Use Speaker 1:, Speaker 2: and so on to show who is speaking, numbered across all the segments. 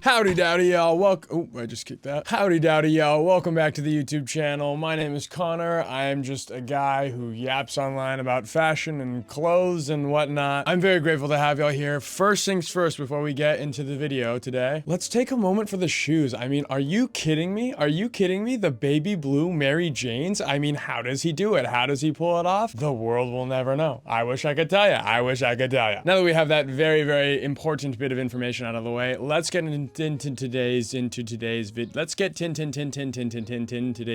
Speaker 1: Howdy dowdy y'all, welcome. Oh, I just kicked that. Howdy dowdy y'all, welcome back to the YouTube channel. My name is Connor. I am just a guy who yaps online about fashion and clothes and whatnot. I'm very grateful to have y'all here. First things first, before we get into the video today, let's take a moment for the shoes. I mean, are you kidding me? Are you kidding me? The baby blue Mary Janes? I mean, how does he do it? How does he pull it off? The world will never know. I wish I could tell you. I wish I could tell you. Now that we have that very, very important bit of information out of the way, let's get into today's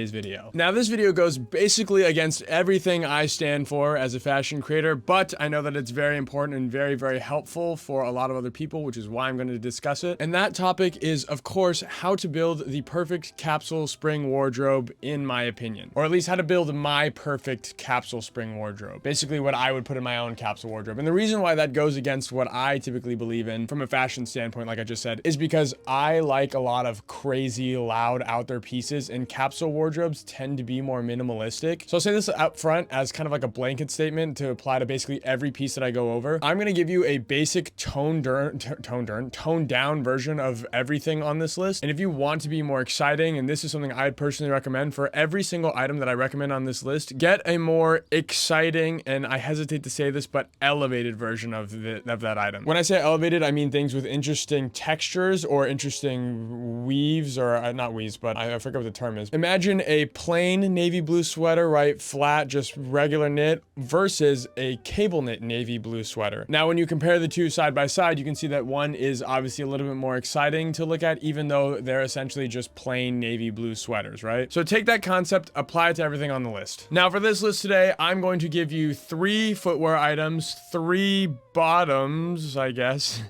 Speaker 1: video. Now this video goes basically against everything I stand for as a fashion creator, but I know that it's very important and very, very helpful for a lot of other people, which is why I'm going to discuss it. And that topic is, of course, how to build the perfect capsule spring wardrobe, in my opinion, or at least how to build my perfect capsule spring wardrobe. Basically what I would put in my own capsule wardrobe. And the reason why that goes against what I typically believe in from a fashion standpoint, like I just said, is because I like a lot of crazy, loud, out there pieces, and capsule wardrobes tend to be more minimalistic. So I'll say this up front as kind of like a blanket statement to apply to basically every piece that I go over. I'm going to give you a basic toned down version of everything on this list. And if you want to be more exciting, and this is something I'd personally recommend for every single item that I recommend on this list, get a more exciting, and I hesitate to say this, but elevated version of that item. When I say elevated, I mean things with interesting textures or interesting weaves, or not weaves, but I forget what the term is. Imagine a plain navy blue sweater, right? Flat, just regular knit, versus a cable knit navy blue sweater. Now, when you compare the two side by side, you can see that one is obviously a little bit more exciting to look at, even though they're essentially just plain navy blue sweaters, right? So take that concept, apply it to everything on the list. Now, for this list today, I'm going to give you 3 footwear items, 3 bottoms, I guess.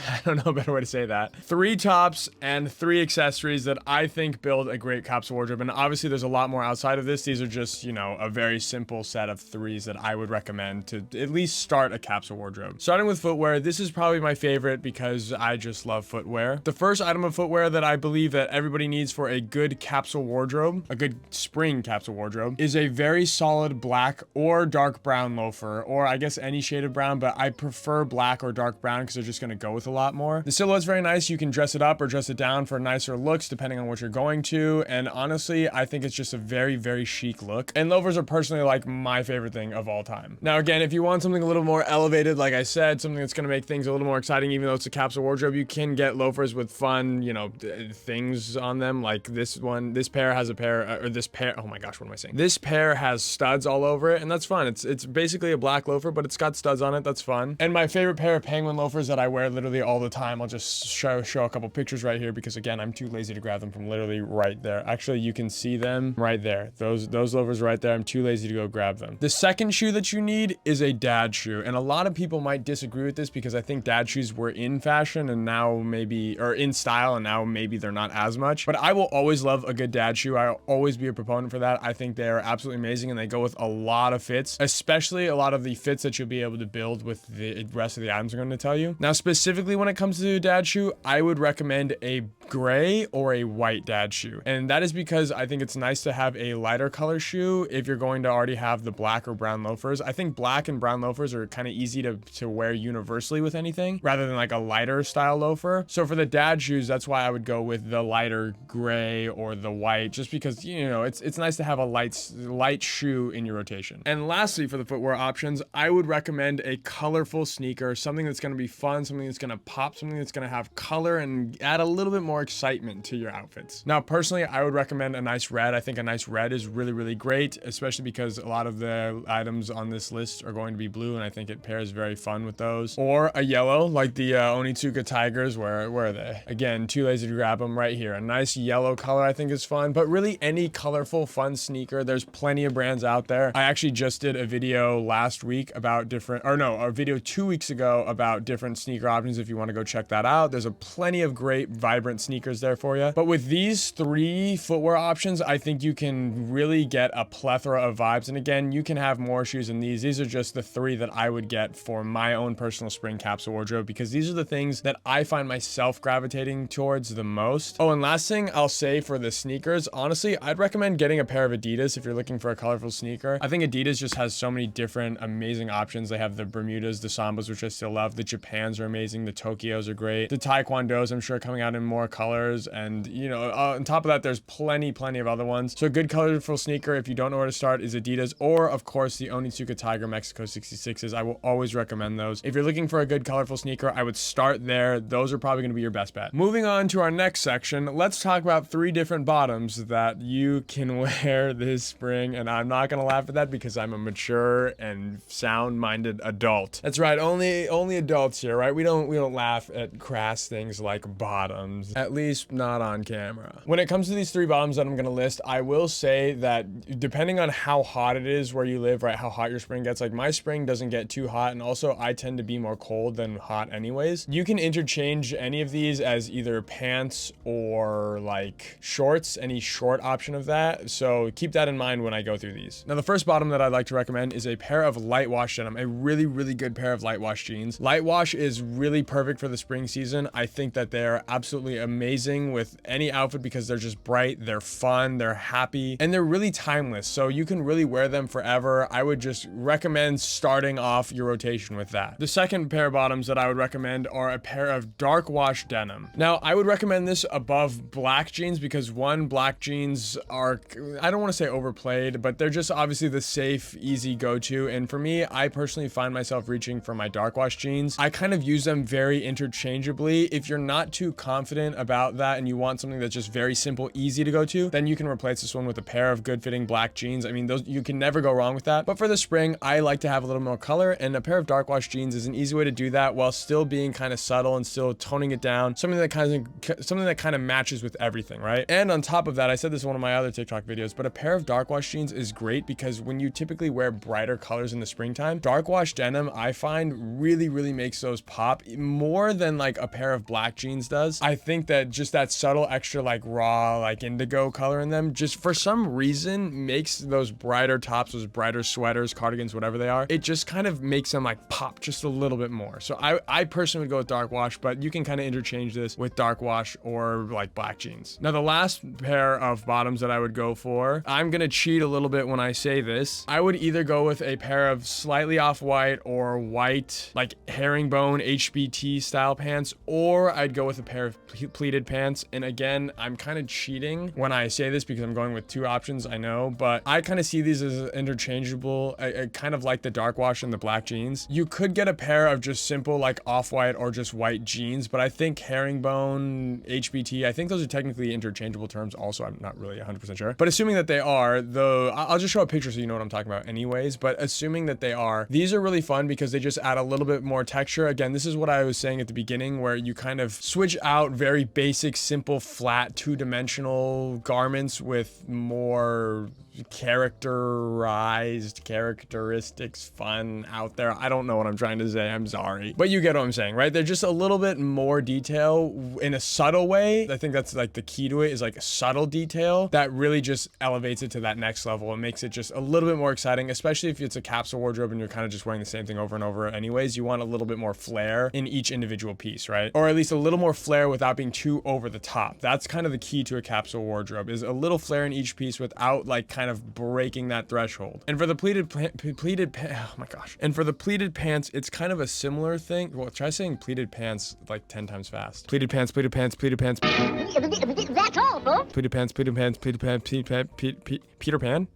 Speaker 1: I don't know a better way to say that. 3 tops and 3 accessories that I think build a great capsule wardrobe. And obviously there's a lot more outside of this. These are just, you know, a very simple set of 3s that I would recommend to at least start a capsule wardrobe. Starting with footwear, this is probably my favorite because I just love footwear. The first item of footwear that I believe that everybody needs for a good capsule wardrobe, a good spring capsule wardrobe, is a very solid black or dark brown loafer, or I guess any shade of brown, but I prefer black or dark brown because they're just going to go with a lot more. The silhouette's very nice. You can dress it up or dress it down for nicer looks depending on what you're going to, and honestly I think it's just a very, very chic look, and loafers are personally like my favorite thing of all time. Now again, if you want something a little more elevated, like I said, something that's going to make things a little more exciting, even though it's a capsule wardrobe, you can get loafers with fun, you know, things on them. Like this pair has a pair, oh my gosh, what am I saying? This pair has studs all over it, and that's fun. It's basically a black loafer, but it's got studs on it. That's fun. And my favorite pair of penguin loafers that I wear literally all the time, I'll just show a couple pictures right here because again, I'm too lazy to grab them from literally right there. Actually, you can see them right there. Those loafers right there. I'm too lazy to go grab them. The second shoe that you need is a dad shoe, and a lot of people might disagree with this because I think dad shoes were in fashion and now maybe, or in style, and now maybe they're not as much, but I will always love a good dad shoe. I'll always be a proponent for that. I think they are absolutely amazing, and they go with a lot of fits, especially a lot of the fits that you'll be able to build with the rest of the items I'm going to tell you. Now, specifically when it comes to dad shoe, I would recommend a gray or a white dad shoe, and that is because I think it's nice to have a lighter color shoe if you're going to already have the black or brown loafers. I think black and brown loafers are kind of easy to wear universally with anything rather than like a lighter style loafer. So for the dad shoes, that's why I would go with the lighter gray or the white, just because, you know, it's nice to have a light shoe in your rotation. And lastly, for the footwear options, I would recommend a colorful sneaker, something that's going to be fun, something that's going to pop, something that's going to have color and add a little bit more excitement to your outfits. Now, personally, I would recommend a nice red. I think a nice red is really, really great, especially because a lot of the items on this list are going to be blue, and I think it pairs very fun with those. Or a yellow, like the Onitsuka Tigers. Where are they? Again, too lazy to grab them. Right here. A nice yellow color I think is fun, but really any colorful, fun sneaker. There's plenty of brands out there. I actually just did a video last week about different, or no, a video 2 weeks ago about different sneaker options if you want to go check that out. There's a plenty of great, vibrant sneakers there for you. But with these 3 footwear options, I think you can really get a plethora of vibes. And again, you can have more shoes than these. These are just the 3 that I would get for my own personal spring capsule wardrobe, because these are the things that I find myself gravitating towards the most. Oh, and last thing I'll say for the sneakers, honestly, I'd recommend getting a pair of Adidas if you're looking for a colorful sneaker. I think Adidas just has so many different amazing options. They have the Bermudas, the Sambas, which I still love. The Japans are amazing. The Tokyos are great. The Taekwondos, I'm sure, coming out in more colors. And, you know, on top of that, there's plenty of other ones. So a good colorful sneaker, if you don't know where to start, is Adidas, or of course the Onitsuka Tiger Mexico 66s. I will always recommend those. If you're looking for a good colorful sneaker, I would start there. Those are probably going to be your best bet. Moving on to our next section, let's talk about 3 different bottoms that you can wear this spring. And I'm not going to laugh at that because I'm a mature and sound-minded adult. That's right, only adults here, right? We don't laugh at crass things like bottoms, at least not on camera. When it comes to these 3 bottoms that I'm going to list, I will say that depending on how hot it is where you live, right, how hot your spring gets, like my spring doesn't get too hot, and also I tend to be more cold than hot anyways. You can interchange any of these as either pants or like shorts, any short option of that. So keep that in mind when I go through these. Now, the first bottom that I'd like to recommend is a pair of light wash denim, a really good pair of light wash jeans. Light wash is really perfect for the spring season. I think that they're absolutely amazing with any outfit because they're just bright, they're fun, they're happy, and they're really timeless. So you can really wear them forever. I would just recommend starting off your rotation with that. The second pair of bottoms that I would recommend are a pair of dark wash denim. Now, I would recommend this above black jeans because one, black jeans are, I don't want to say overplayed, but they're just obviously the safe, easy go-to. And for me, I personally find myself reaching for my dark wash jeans. I kind of use them very interchangeably. If you're not too confident about that and you want something that's just very simple, easy to go to, then you can replace this one with a pair of good fitting black jeans. I mean, those, you can never go wrong with that. But for the spring, I like to have a little more color, and a pair of dark wash jeans is an easy way to do that while still being kind of subtle and still toning it down. Something that kind of matches with everything, right? And on top of that, I said this in one of my other TikTok videos, but a pair of dark wash jeans is great because when you typically wear brighter colors in the springtime, dark wash denim, I find really makes those pop more than like a pair of black jeans does. I think that just that subtle extra like raw, like indigo color in them, just for some reason makes those brighter tops, those brighter sweaters, cardigans, whatever they are, it just kind of makes them like pop just a little bit more. So I personally would go with dark wash, but you can kind of interchange this with dark wash or like black jeans. Now, the last pair of bottoms that I would go for, I'm gonna cheat a little bit when I say this. I would either go with a pair of slightly off-white or white, like herringbone HBT style pants, or I'd go with a pair of pleated pants. And again, I'm kind of cheating when I say this because I'm going with 2 options, I know, but I kind of see these as interchangeable. I kind of like the dark wash and the black jeans. You could get a pair of just simple like off-white or just white jeans, but I think herringbone, HBT, I think those are technically interchangeable terms also. I'm not really 100% sure, but assuming that they are, though, I'll just show a picture so you know what I'm talking about anyways, but assuming that they are, these are really fun because they just add a little bit more texture. Again, this is what I was saying at the beginning, where you kind of switch out very basic, simple, flat, 2-dimensional garments with more characteristics, fun out there. I don't know what I'm trying to say, I'm sorry, but you get what I'm saying, right? They're just a little bit more detail in a subtle way. I think that's like the key to it, is like a subtle detail that really just elevates it to that next level and makes it just a little bit more exciting, especially if it's a capsule wardrobe and you're kind of just wearing the same thing over and over anyways. You want a little bit more flair in each individual piece, right? Or at least a little more flair without being too over the top. That's kind of the key to a capsule wardrobe, is a little flair in each piece without like kind of breaking that threshold. And for the And for the pleated pants, it's kind of a similar thing. Well, try saying pleated pants like 10 times fast. Pleated pants, pleated pants, pleated pants. That's all, folks. Pleated pants, pleated pants, pleated pants, Peter Pan.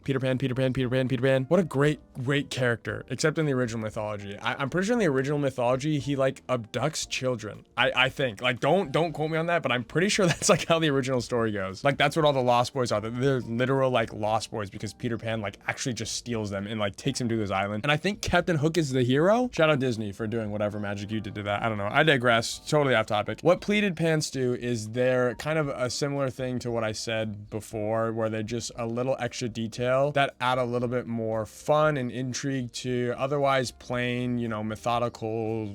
Speaker 1: What a great character, except in the original mythology. I'm pretty sure in the original mythology, he like abducts children. I think, like, don't quote me on that, but I'm pretty sure that's like how the original story goes. Like, that's what all the Lost Boys are. They're literal like Lost Boys because Peter Pan like actually just steals them and like takes him to this island. And I think Captain Hook is the hero. Shout out Disney for doing whatever magic you did to that. I don't know. I digress. Totally off topic. What pleated pants do is they're kind of a similar thing to what I said before, where they're just a little extra detail that add a little bit more fun and intrigue to otherwise plain, you know, methodical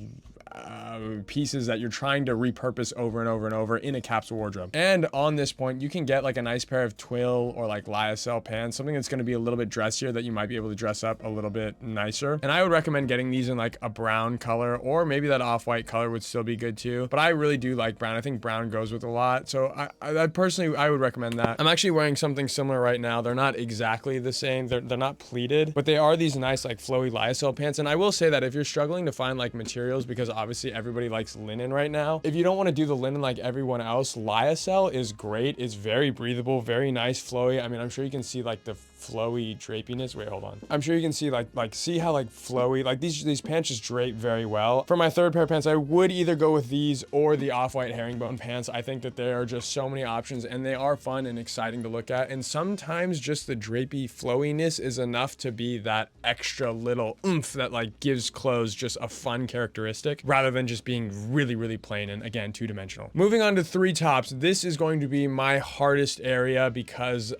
Speaker 1: pieces that you're trying to repurpose over and over and over in a capsule wardrobe. And on this point, you can get like a nice pair of twill or like lyocell pants, something that's going to be a little bit dressier that you might be able to dress up a little bit nicer. And I would recommend getting these in like a brown color, or maybe that off-white color would still be good too. But I really do like brown. I think brown goes with a lot. So I personally, I would recommend that. I'm actually wearing something similar right now. They're not exactly the same. They're not pleated, but they are these nice like flowy lyocell pants. And I will say that if you're struggling to find like materials, because obviously everybody likes linen right now, if you don't want to do the linen like everyone else, lyocell is great. It's very breathable, very nice, flowy. I mean, I'm sure you can see like the flowy drapiness. Wait, hold on. I'm sure you can see like see how like flowy, like these pants just drape very well. For my third pair of pants, I would either go with these or the off-white herringbone pants. I think that there are just so many options, and they are fun and exciting to look at. And sometimes just the drapey flowiness is enough to be that extra little oomph that like gives clothes just a fun characteristic, rather than just being really, really plain and again, two-dimensional. Moving on to three tops. This is going to be my hardest area because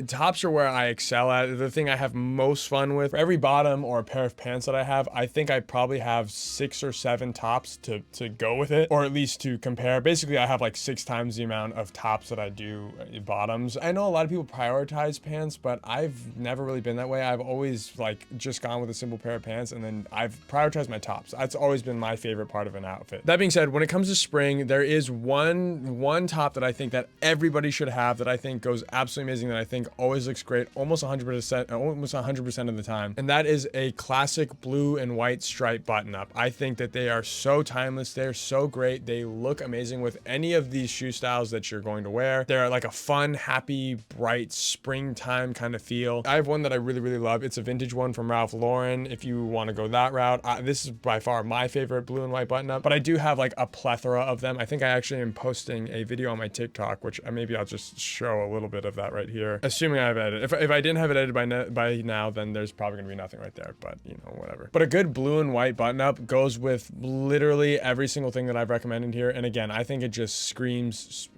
Speaker 1: tops are where I excel at. The thing I have most fun with. For every bottom or a pair of pants that I have, I think I probably have 6 or 7 tops to go with it, or at least to compare. Basically, I have like 6 times the amount of tops that I do bottoms. I know a lot of people prioritize pants, but I've never really been that way. I've always like just gone with a simple pair of pants, and then I've prioritized my tops. That's always been my favorite part of an outfit. That being said, when it comes to spring, there is one top that I think that everybody should have, that I think goes absolutely amazing, that I think always looks great almost 100% of the time, and that is a classic blue and white stripe button up. I think that they are so timeless. They're so great. They look amazing with any of these shoe styles that you're going to wear. They're like a fun, happy, bright springtime kind of feel. I have one that I really, really love. It's a vintage one from Ralph Lauren. If you want to go that route, this is by far my favorite blue and white button up, but I do have like a plethora of them. I think I actually am posting a video on my TikTok, which maybe I'll just show a little bit of that right here, assuming I have edited. If I didn't have it edited by now, then there's probably gonna be nothing right there, but you know, whatever. But a good blue and white button up goes with literally every single thing that I've recommended here. And again, I think it just screams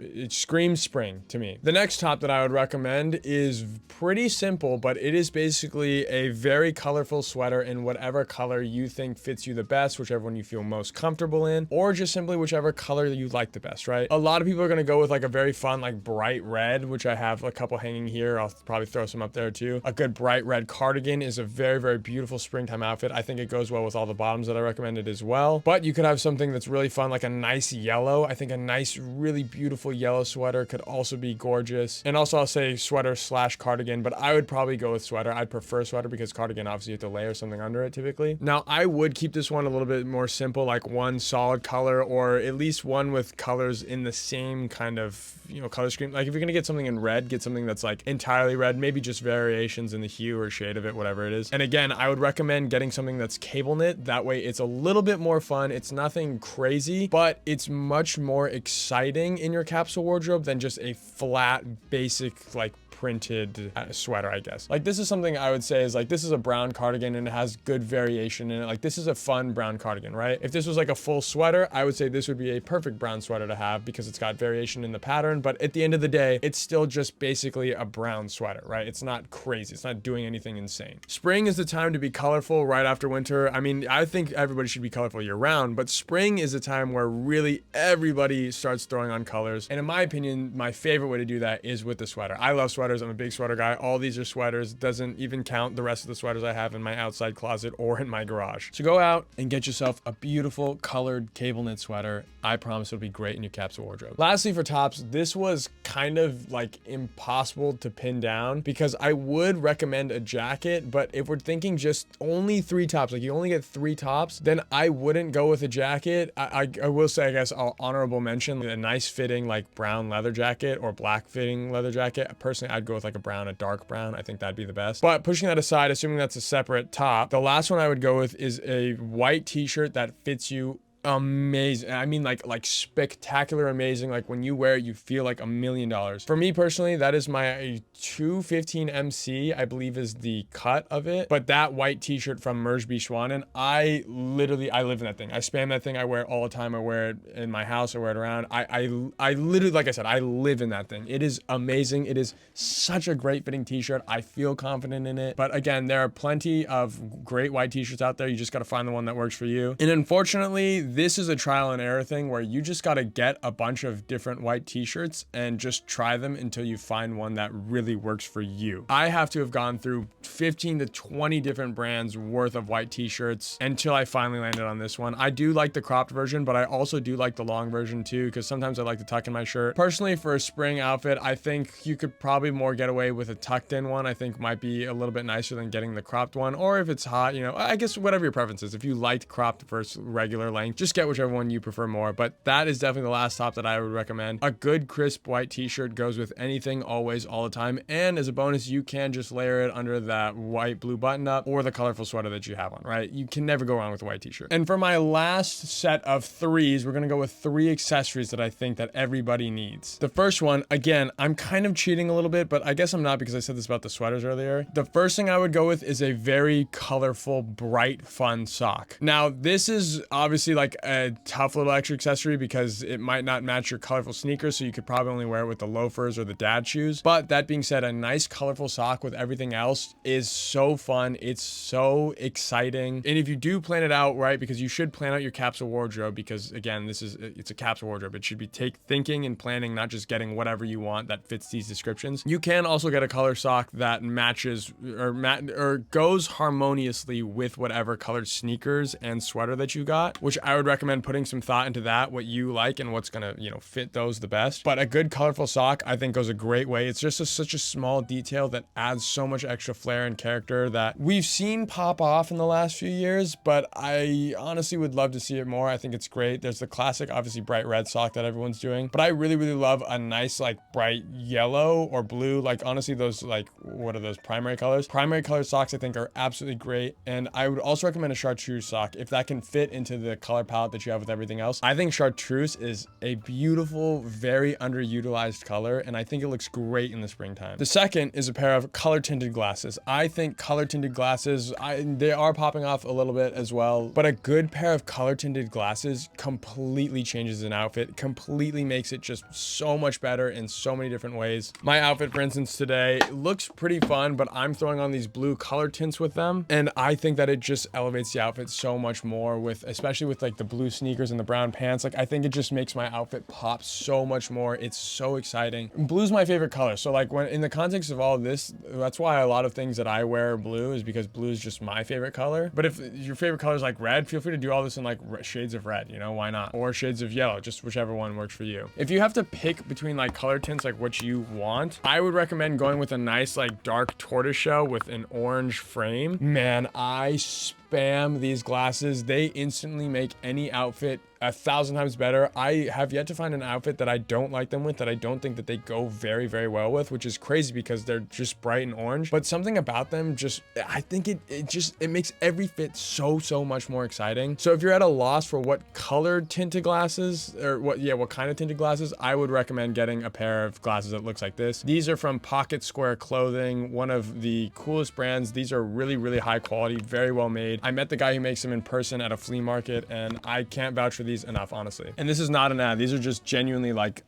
Speaker 1: spring to me. The next top that I would recommend is pretty simple, but it is basically a very colorful sweater in whatever color you think fits you the best, whichever one you feel most comfortable in, or just simply whichever color you like the best, right? A lot of people are gonna go with like a very fun, like bright red, which I have a couple hanging here. I'll probably throw some up there too. A good bright red cardigan is a very, very beautiful springtime outfit. I think it goes well with all the bottoms that I recommended as well. But you could have something that's really fun, like a nice yellow. I think a nice, really beautiful yellow sweater could also be gorgeous. And also I'll say sweater / cardigan, but I would probably go with sweater. I'd prefer sweater because cardigan, obviously you have to layer something under it typically. Now I would keep this one a little bit more simple, like one solid color, or at least one with colors in the same kind of, you know, color scheme. Like if you're gonna get something in red, get something that's like entirely red, maybe just variations in the hue or shade of it, whatever it is. And again, I would recommend getting something that's cable knit. That way it's a little bit more fun. It's nothing crazy, but it's much more exciting in your capsule wardrobe than just a flat, basic, like printed sweater, I guess. Like this is something I would say is like, this is a brown cardigan and it has good variation in it. Like this is a fun brown cardigan, right? If this was like a full sweater, I would say this would be a perfect brown sweater to have because it's got variation in the pattern. But at the end of the day, it's still just basically a brown sweater, right? It's not crazy. It's not doing anything insane. Spring is the time to be colorful right after winter. I mean, I think everybody should be colorful year round, but spring is a time where really everybody starts throwing on colors. And in my opinion, my favorite way to do that is with the sweater. I love sweaters. I'm a big sweater guy. All these are sweaters. Doesn't even count the rest of the sweaters I have in my outside closet or in my garage. So go out and get yourself a beautiful colored cable knit sweater. I promise it'll be great in your capsule wardrobe. Lastly, for tops, this was kind of like impossible to pin down because I would recommend a jacket, but if we're thinking just only 3 tops, like you only get 3 tops, then I wouldn't go with a jacket. I will say, I guess I'll honorable mention a nice fitting like brown leather jacket or black fitting leather jacket. Personally, I'd go with like a dark brown. I think that'd be the best. But pushing that aside, assuming that's a separate top, the last one I would go with is a white t-shirt that fits you amazing. I mean, like spectacular amazing. Like when you wear it, you feel like $1 million. For me personally, that is my 215 MC, I believe is the cut of it. But that white t-shirt from Mersby Schwanen, I live in that thing. I spam that thing. I wear it all the time. I wear it in my house. I wear it around. I literally, like I said, I live in that thing. It is amazing. It is such a great fitting t-shirt. I feel confident in it. But again, there are plenty of great white t-shirts out there. You just got to find the one that works for you. And unfortunately, this is a trial and error thing where you just got to get a bunch of different white t-shirts and just try them until you find one that really works for you. I have to have gone through 15 to 20 different brands worth of white t-shirts until I finally landed on this one. I do like the cropped version, but I also do like the long version too, because sometimes I like to tuck in my shirt. Personally, for a spring outfit, I think you could probably more get away with a tucked in one. I think might be a little bit nicer than getting the cropped one. Or if it's hot, you know, I guess whatever your preference is. If you liked cropped versus regular length, just get whichever one you prefer more. But that is definitely the last top that I would recommend. A good crisp white t-shirt goes with anything, always, all the time. And as a bonus, you can just layer it under that white blue button up or the colorful sweater that you have on, right? You can never go wrong with a white t-shirt. And for my last set of threes, we're gonna go with 3 accessories that I think that everybody needs. The first one, again, I'm kind of cheating a little bit, but I guess I'm not because I said this about the sweaters earlier. The first thing I would go with is a very colorful, bright, fun sock. Now, this is obviously like a tough little extra accessory because it might not match your colorful sneakers, so you could probably only wear it with the loafers or the dad shoes. But that being said, a nice colorful sock with everything else is so fun. It's so exciting. And if you do plan it out right, because you should plan out your capsule wardrobe, because again, it's a capsule wardrobe. It should be thinking and planning, not just getting whatever you want that fits these descriptions. You can also get a color sock that matches or goes harmoniously with whatever colored sneakers and sweater that you got, which I would recommend putting some thought into that, what you like and what's gonna, you know, fit those the best. But a good colorful sock, I think, goes a great way. It's just such a small detail that adds so much extra flair and character that we've seen pop off in the last few years, but I honestly would love to see it more. I think it's great. There's the classic, obviously, bright red sock that everyone's doing, but I really, really love a nice, like, bright yellow or blue. Like, honestly, those, like, what are those, primary colors? Primary color socks, I think, are absolutely great. And I would also recommend a chartreuse sock if that can fit into the color palette that you have with everything else. I think chartreuse is a beautiful, very underutilized color, and I think it looks great in the springtime. The second is a pair of color tinted glasses. I think color tinted glasses, they are popping off a little bit as well, but a good pair of color tinted glasses completely changes an outfit, completely makes it just so much better in so many different ways. My outfit, for instance, today looks pretty fun, but I'm throwing on these blue color tints with them, and I think that it just elevates the outfit so much more, with especially with like the blue sneakers and the brown pants. Like, I think it just makes my outfit pop so much more. It's so exciting. Blue's my favorite color, so like when in the context of all of this, that's why a lot of things that I wear are blue, is because blue is just my favorite color. But if your favorite color is like red, feel free to do all this in like shades of red, you know, why not? Or shades of yellow, just whichever one works for you. If you have to pick between like color tints, like what you want, I would recommend going with a nice like dark tortoiseshell with an orange frame. Man, I spam these glasses. They instantly make any outfit 1,000 times better. I have yet to find an outfit that I don't like them with, that I don't think that they go very, very well with, which is crazy because they're just bright and orange. But something about them just, I think it makes every fit so much more exciting. So if you're at a loss for what colored tinted glasses, or what kind of tinted glasses, I would recommend getting a pair of glasses that looks like this. These are from Pocket Square Clothing, one of the coolest brands. These are really, really high quality, very well made. I met the guy who makes them in person at a flea market, and I can't vouch for these enough, honestly. And this is not an ad. These are just genuinely like,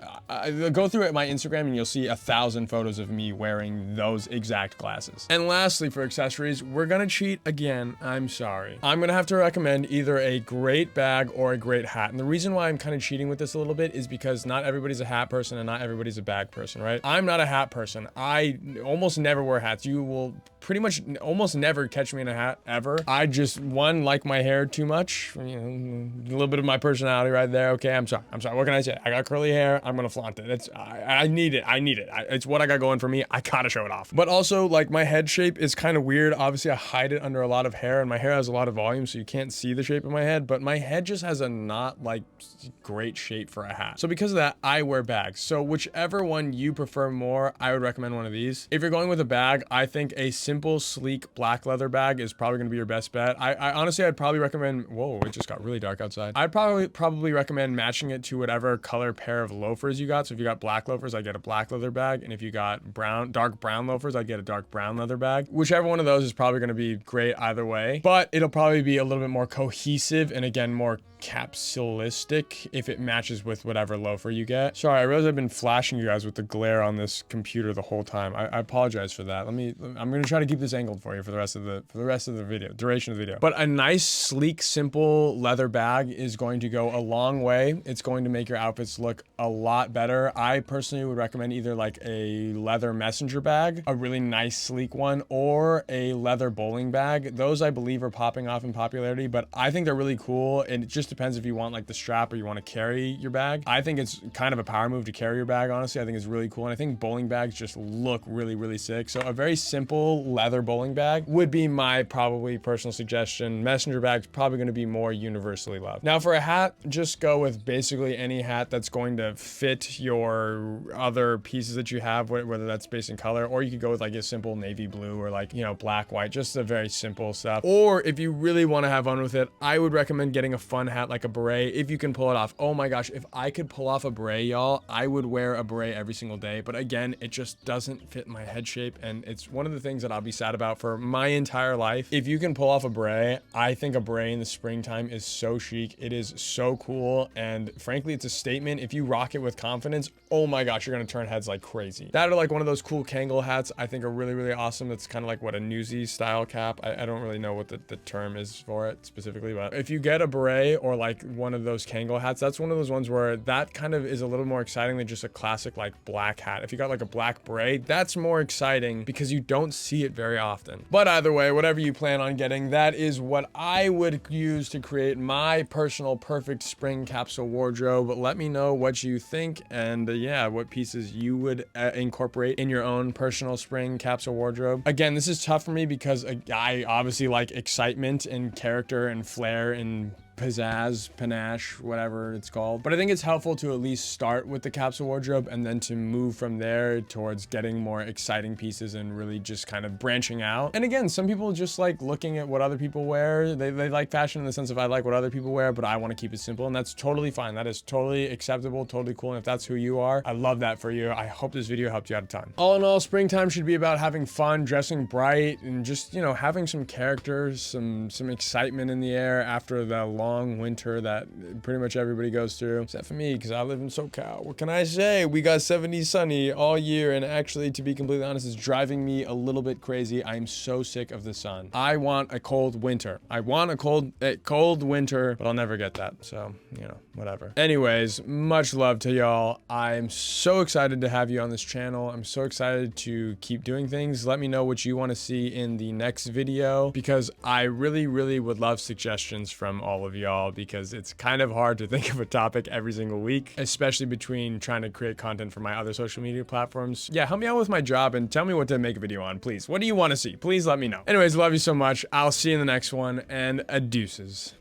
Speaker 1: go through my Instagram and you'll see 1,000 photos of me wearing those exact glasses. And lastly, for accessories, we're gonna cheat again. I'm sorry. I'm gonna have to recommend either a great bag or a great hat. And the reason why I'm kind of cheating with this a little bit is because not everybody's a hat person and not everybody's a bag person, right? I'm not a hat person. I almost never wear hats. You will pretty much almost never catch me in a hat ever. I just, one, like my hair too much, you know, a little bit of my personality right there. Okay, I'm sorry. What can I say? I got curly hair. I'm gonna flaunt it. I need it. It's what I got going for me. I gotta show it off. But also, like, my head shape is kind of weird. Obviously, I hide it under a lot of hair, and my hair has a lot of volume, so you can't see the shape of my head. But my head just has a not like great shape for a hat. So because of that, I wear bags. So whichever one you prefer more, I would recommend one of these. If you're going with a bag, I think a simple, sleek black leather bag is probably gonna be your best bet. I honestly, I'd probably recommend. Whoa, it just got really dark outside. I'd probably recommend matching it to whatever color pair of loafers you got. So if you got black loafers, I get a black leather bag, and if you got dark brown loafers, I get a dark brown leather bag. Whichever one of those is probably going to be great either way, but it'll probably be a little bit more cohesive and again more capsulistic if it matches with whatever loafer you get. Sorry, I realize I've been flashing you guys with the glare on this computer the whole time. I apologize for that. I'm gonna try to keep this angled for you for the rest of the video, duration of the video. But a nice, sleek, simple leather bag is going to go a long way. It's going to make your outfits look a lot better. I personally would recommend either like a leather messenger bag, a really nice, sleek one, or a leather bowling bag. Those I believe are popping off in popularity, but I think they're really cool. And it just depends if you want like the strap or you want to carry your bag. I think it's kind of a power move to carry your bag, honestly. I think it's really cool. And I think bowling bags just look really, really sick. So a very simple leather bowling bag would be my probably personal suggestion. Messenger bag's probably going to be more universally loved. Now for a hat, just go with basically any hat that's going to fit your other pieces that you have, whether that's based in color, or you could go with like a simple navy blue or like, you know, black, white, just a very simple stuff. Or if you really want to have fun with it, I would recommend getting a fun hat like a beret if you can pull it off. Oh my gosh, if I could pull off a beret, y'all, I would wear a beret every single day. But again, it just doesn't fit my head shape, and it's one of the things that I'll be sad about for my entire life. If you can pull off a beret, I think a beret in the springtime is so chic. It is so cool, and frankly, it's a statement. If you rock it with confidence, oh my gosh, you're gonna turn heads like crazy. That or like one of those cool Kangol hats I think are really, really awesome. That's kind of like what a Newsy style cap. I don't really know what the term is for it specifically, but if you get a beret or like one of those Kangol hats, that's one of those ones where that kind of is a little more exciting than just a classic like black hat. If you got like a black beret, that's more exciting because you don't see it very often. But either way, whatever you plan on getting, that is what I would use to create my personal perfect spring capsule wardrobe. Let me know what you think, and yeah, what pieces you would incorporate in your own personal spring capsule wardrobe. Again, this is tough for me because I obviously like excitement and character and flair and pizzazz, panache, whatever it's called. But I think it's helpful to at least start with the capsule wardrobe and then to move from there towards getting more exciting pieces and really just kind of branching out. And again, some people just like looking at what other people wear. They like fashion in the sense of I like what other people wear, but I want to keep it simple, and that's totally fine. That is totally acceptable, totally cool. And if that's who you are, I love that for you. I hope this video helped you out a ton. All in all, springtime should be about having fun, dressing bright, and just, you know, having some characters, some excitement in the air after the long winter that pretty much everybody goes through, except for me because I live in SoCal. What can I say? We got 70 sunny all year, and actually, to be completely honest, it's driving me a little bit crazy. I'm so sick of the sun. I want a cold winter. I want a cold winter, but I'll never get that. So, you know, whatever. Anyways, much love to y'all. I'm so excited to have you on this channel. I'm so excited to keep doing things. Let me know what you want to see in the next video, because I really, really would love suggestions from all of y'all, because it's kind of hard to think of a topic every single week, especially between trying to create content for my other social media platforms. Yeah, help me out with my job and tell me what to make a video on, please. What do you want to see? Please let me know. Anyways, love you so much. I'll see you in the next one, and adeuces.